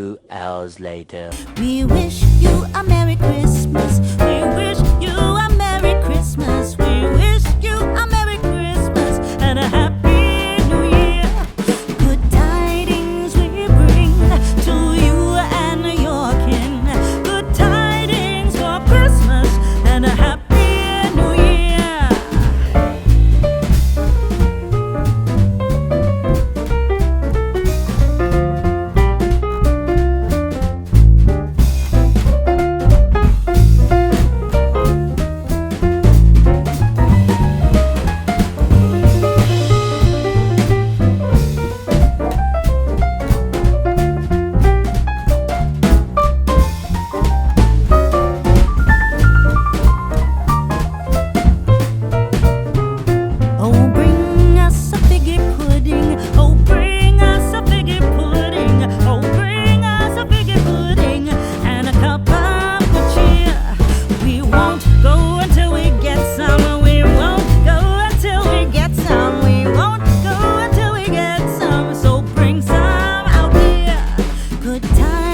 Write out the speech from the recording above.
2 hours later. We wish you a Merry Christmas. We wish you a Merry Christmas. We wish you a Merry Christmas and a Happy New Year. Good tidings we bring to you and your kin. Good tidings for Christmas and a Happy New Year. Oh, bring us a figgy pudding. Oh, bring us a figgy pudding. Oh, bring us a figgy pudding and a cup of good cheer. We won't go until we get some. We won't go until we get some. We won't go until we get some. So bring some out here. Good time.